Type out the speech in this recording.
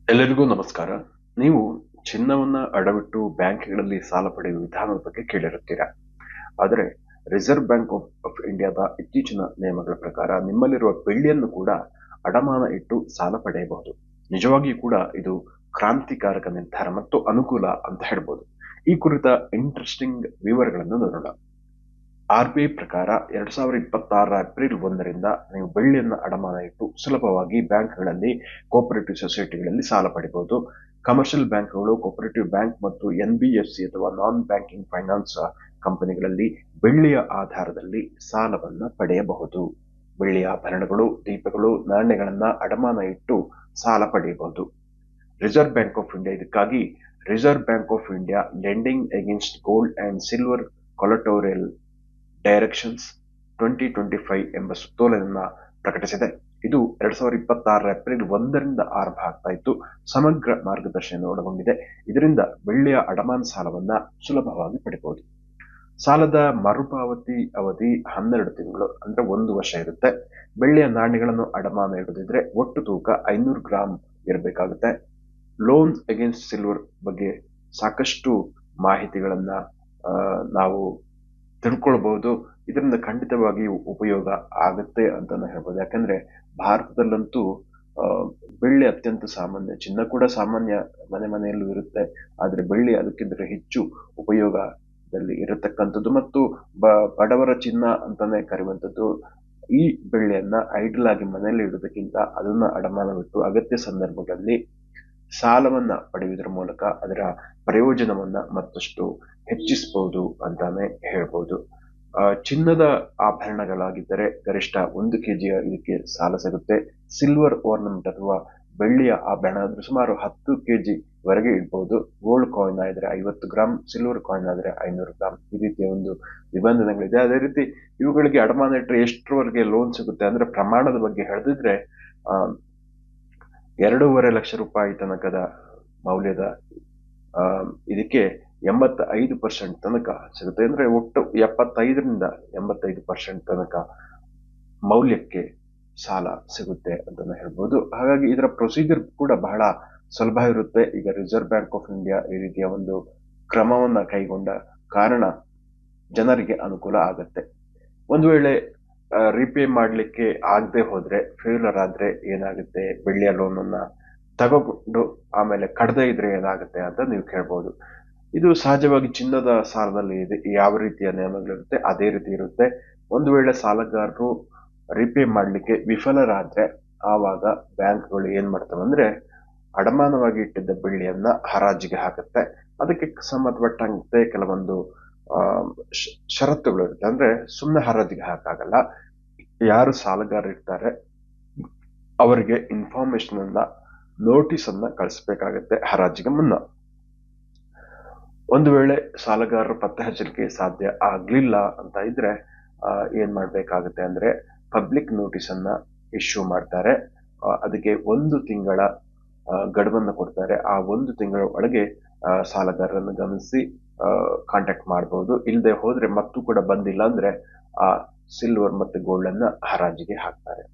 ಎಲ್ಲರಿಗೂ ನಮಸ್ಕಾರ. ನೀವು ಚಿನ್ನವನ್ನ ಅಡವಿಟ್ಟು ಬ್ಯಾಂಕ್‌ಗಳಲ್ಲಿ ಸಾಲ ಪಡೆಯುವ ವಿಧಾನದ ಬಗ್ಗೆ ಕೇಳಿರುತ್ತೀರಾ. ಆದರೆ ರಿಸರ್ವ್ ಬ್ಯಾಂಕ್ ಆಫ್ ಇಂಡಿಯಾದ ಇತ್ತೀಚಿನ ನಿಯಮಗಳ ಪ್ರಕಾರ ನಿಮ್ಮಲ್ಲಿರುವ ಬೆಳ್ಳಿಯನ್ನು ಕೂಡ ಅಡಮಾನ ಇಟ್ಟು ಸಾಲ ಪಡೆಯಬಹುದು. ನಿಜವಾಗಿಯೂ ಕೂಡ ಇದು ಕ್ರಾಂತಿಕಾರಕ ನಿರ್ಧಾರ ಮತ್ತು ಅನುಕೂಲ ಅಂತ ಹೇಳ್ಬೋದು. ಈ ಕುರಿತ ಇಂಟ್ರೆಸ್ಟಿಂಗ್ ವಿವರಗಳನ್ನು ನೋಡೋಣ. ಆರ್‌ಬಿಐ ಪ್ರಕಾರ 2026 ಏಪ್ರಿಲ್ 1ರಿಂದ ನೀವು ಬೆಳ್ಳಿಯನ್ನು ಅಡಮಾನ ಇಟ್ಟು ಸುಲಭವಾಗಿ ಬ್ಯಾಂಕ್‌ಗಳಲ್ಲಿ, ಕೋಆಪರೇಟಿವ್ ಸೊಸೈಟಿಗಳಲ್ಲಿ ಸಾಲ ಪಡೆಯಬಹುದು. ಕಮರ್ಷಿಯಲ್ ಬ್ಯಾಂಕ್‌ಗಳು, ಕೋಆಪರೇಟಿವ್ ಬ್ಯಾಂಕ್ ಮತ್ತು ಎನ್‌ಬಿಎಫ್‌ಸಿ ಅಥವಾ ನಾನ್ ಬ್ಯಾಂಕಿಂಗ್ ಫೈನಾನ್ಸ್ ಕಂಪನಿಗಳಲ್ಲಿ ಬೆಳ್ಳಿಯ ಆಧಾರದಲ್ಲಿ ಸಾಲವನ್ನ ಪಡೆಯಬಹುದು. ಬೆಳ್ಳಿಯ ಆಭರಣಗಳು, ದೀಪಗಳು, ನಾಣ್ಯಗಳನ್ನ ಅಡಮಾನ ಇಟ್ಟು ಸಾಲ ಪಡೆಯಬಹುದು. ರಿಸರ್ವ್ ಬ್ಯಾಂಕ್ ಆಫ್ ಇಂಡಿಯಾ ಇದಕ್ಕಾಗಿ reserve bank of India lending against gold and silver collateral directions 2025 ಎಂಬ ಸುತ್ತೋಲೆಯನ್ನ ಪ್ರಕಟಿಸಿದೆ. ಇದು 2026 ಏಪ್ರಿಲ್ 1ರಿಂದ ಆರಂಭ ಆಗ್ತಾ ಇತ್ತು. ಸಮಗ್ರ ಮಾರ್ಗದರ್ಶನ ಒಳಗೊಂಡಿದೆ. ಇದರಿಂದ ಬೆಳ್ಳಿಯ ಅಡಮಾನ ಸಾಲವನ್ನ ಸುಲಭವಾಗಿ ಪಡೆಯಬಹುದು. ಸಾಲದ ಮರುಪಾವತಿ ಅವಧಿ 12 ತಿಂಗಳು ಅಂದ್ರೆ 1 ವರ್ಷ ಇರುತ್ತೆ. ಬೆಳ್ಳಿಯ ನಾಣ್ಯಗಳನ್ನು ಅಡಮಾನ ಇಡದಿದ್ರೆ ಒಟ್ಟು ತೂಕ 500 ಗ್ರಾಂ ಇರಬೇಕಾಗುತ್ತೆ. ಲೋನ್ಸ್ ಅಗೇನ್ಸ್ಟ್ ಸಿಲ್ವರ್ ಬಗ್ಗೆ ಸಾಕಷ್ಟು ಮಾಹಿತಿಗಳನ್ನ ನಾವು ತಿಳ್ಕೊಳ್ಬಹುದು. ಇದರಿಂದ ಖಂಡಿತವಾಗಿ ಉಪಯೋಗ ಆಗುತ್ತೆ ಅಂತಾನೆ ಹೇಳ್ಬೋದು. ಯಾಕಂದ್ರೆ ಭಾರತದಲ್ಲಂತೂ ಬೆಳ್ಳಿ ಅತ್ಯಂತ ಸಾಮಾನ್ಯ, ಚಿನ್ನ ಕೂಡ ಸಾಮಾನ್ಯ, ಮನೆ ಮನೆಯಲ್ಲೂ ಇರುತ್ತೆ. ಆದ್ರೆ ಬೆಳ್ಳಿ ಅದಕ್ಕಿಂತ ಹೆಚ್ಚು ಉಪಯೋಗದಲ್ಲಿ ಇರತಕ್ಕಂಥದ್ದು ಮತ್ತು ಬಡವರ ಚಿನ್ನ ಅಂತಾನೆ ಕರೆಯುವಂಥದ್ದು. ಈ ಬೆಳ್ಳಿಯನ್ನ ಐಡಲ್ ಆಗಿ ಮನೆಯಲ್ಲಿ ಇಡುವುದಕ್ಕಿಂತ ಅದನ್ನ ಅಡಮಾನವಿಟ್ಟು ಅಗತ್ಯ ಸಂದರ್ಭಗಳಲ್ಲಿ ಸಾಲವನ್ನ ಪಡೆಯುವುದರ ಮೂಲಕ ಅದರ ಪ್ರಯೋಜನವನ್ನ ಮತ್ತಷ್ಟು ಹೆಚ್ಚಿಸಬಹುದು ಅಂತಾನೆ ಹೇಳ್ಬೋದು. ಚಿನ್ನದ ಆಭರಣಗಳಾಗಿದ್ದರೆ ಗರಿಷ್ಠ 1 ಕೆಜಿಯ ಇದಕ್ಕೆ ಸಾಲ ಸಿಗುತ್ತೆ. ಸಿಲ್ವರ್ ಆರ್ನಮೆಂಟ್ ಅಥವಾ ಬೆಳ್ಳಿಯ ಆಭರಣ ಆದ್ರೆ ಸುಮಾರು 10 ಕೆಜಿ ವರೆಗೆ ಇಡಬಹುದು. ಗೋಲ್ಡ್ ಕಾಯಿನ್ ಆದ್ರೆ 50 ಗ್ರಾಂ, ಸಿಲ್ವರ್ ಕಾಯಿನ್ ಆದ್ರೆ 500 ಗ್ರಾಂ. ಈ ರೀತಿಯ ಒಂದು ನಿಬಂಧನೆಗಳಿದೆ. ಅದೇ ರೀತಿ ಇವುಗಳಿಗೆ ಅಡಮಾನ ಇಟ್ಟರೆ ಎಷ್ಟರವರೆಗೆ ಲೋನ್ ಸಿಗುತ್ತೆ ಅಂದ್ರೆ ಪ್ರಮಾಣದ ಬಗ್ಗೆ ಹೇಳಿದ್ರೆ 2.5 ಲಕ್ಷ ರೂಪಾಯಿ ತನಕದ ಮೌಲ್ಯದ ಇದಕ್ಕೆ 85% ತನಕ ಸಿಗುತ್ತೆ. ಅಂದ್ರೆ ಒಟ್ಟು 75ರಿಂದ 85% ತನಕ ಮೌಲ್ಯಕ್ಕೆ ಸಾಲ ಸಿಗುತ್ತೆ ಅಂತಾನೆ ಹೇಳ್ಬೋದು. ಹಾಗಾಗಿ ಇದರ ಪ್ರೊಸೀಜರ್ ಕೂಡ ಬಹಳ ಸುಲಭ ಇರುತ್ತೆ. ಈಗ ರಿಸರ್ವ್ ಬ್ಯಾಂಕ್ ಆಫ್ ಇಂಡಿಯಾ ಈ ರೀತಿಯ ಒಂದು ಕ್ರಮವನ್ನ ಕೈಗೊಂಡ ಕಾರಣ ಜನರಿಗೆ ಅನುಕೂಲ ಆಗತ್ತೆ. ಒಂದು ವೇಳೆ ರಿಪೇ ಮಾಡ್ಲಿಕ್ಕೆ ಆಗದೆ ಹೋದ್ರೆ, ಫೇಲ್ಯೂರ್ ಆದ್ರೆ ಏನಾಗುತ್ತೆ, ಬೆಳ್ಳಿಯ ಲೋನ್ ಅನ್ನ ತಗೊಂಡು ಆಮೇಲೆ ಕಟ್ಟದೇ ಇದ್ರೆ ಏನಾಗುತ್ತೆ ಅಂತ ನೀವು ಕೇಳ್ಬೋದು. ಇದು ಸಹಜವಾಗಿ ಚಿನ್ನದ ಸಾಲದಲ್ಲಿ ಇದೆ. ಯಾವ ರೀತಿಯ ನಿಯಮಗಳಿರುತ್ತೆ ಅದೇ ರೀತಿ ಇರುತ್ತೆ. ಒಂದು ವೇಳೆ ಸಾಲಗಾರರು ರಿಪೇ ಮಾಡ್ಲಿಕ್ಕೆ ವಿಫಲರಾದ್ರೆ ಆವಾಗ ಬ್ಯಾಂಕ್ಗಳು ಏನ್ ಮಾಡ್ತವೆ ಅಂದ್ರೆ ಅಡಮಾನವಾಗಿ ಇಟ್ಟಿದ್ದ ಬೆಳ್ಳಿಯನ್ನ ಹರಾಜಿಗೆ ಹಾಕುತ್ತೆ. ಅದಕ್ಕೆ ಸಂಬಂಧಪಟ್ಟಂತೆ ಕೆಲವೊಂದು ಷರತ್ತುಗಳು ಇರುತ್ತೆ. ಅಂದ್ರೆ ಸುಮ್ಮನೆ ಹರಾಜಿಗೆ ಹಾಕಾಗಲ್ಲ. ಯಾರು ಸಾಲಗಾರ ಇರ್ತಾರೆ ಅವರಿಗೆ ಇನ್ಫಾರ್ಮೇಶನ್ ಅನ್ನ, ನೋಟಿಸ್ ಅನ್ನ ಕಳಿಸ್ಬೇಕಾಗತ್ತೆ ಹರಾಜಿಗೆ ಮುನ್ನ. ಒಂದು ವೇಳೆ ಸಾಲಗಾರರು ಪತ್ತೆ ಹಚ್ಚಲಿಕ್ಕೆ ಸಾಧ್ಯ ಆಗ್ಲಿಲ್ಲ ಅಂತ ಇದ್ರೆ ಏನ್ ಮಾಡ್ಬೇಕಾಗುತ್ತೆ ಅಂದ್ರೆ ಪಬ್ಲಿಕ್ ನೋಟಿಸ್ ಅನ್ನ ಇಶ್ಯೂ ಮಾಡ್ತಾರೆ. ಅದಕ್ಕೆ 1 ತಿಂಗಳ ಗಡುವನ್ನ ಕೊಡ್ತಾರೆ. ಆ 1 ತಿಂಗಳ ಒಳಗೆ ಸಾಲಗಾರರನ್ನು ಗಮನಿಸಿ ಕಾಂಟ್ಯಾಕ್ಟ್ ಮಾಡಬಹುದು. ಇಲ್ಲದೆ ಹೋದ್ರೆ ಮತ್ತೂ ಕೂಡ ಬಂದಿಲ್ಲ ಅಂದ್ರೆ ಆ ಸಿಲ್ವರ್ ಮತ್ತೆ ಗೋಲ್ಡ್ ಅನ್ನ ಹರಾಜಿಗೆ ಹಾಕ್ತಾರೆ.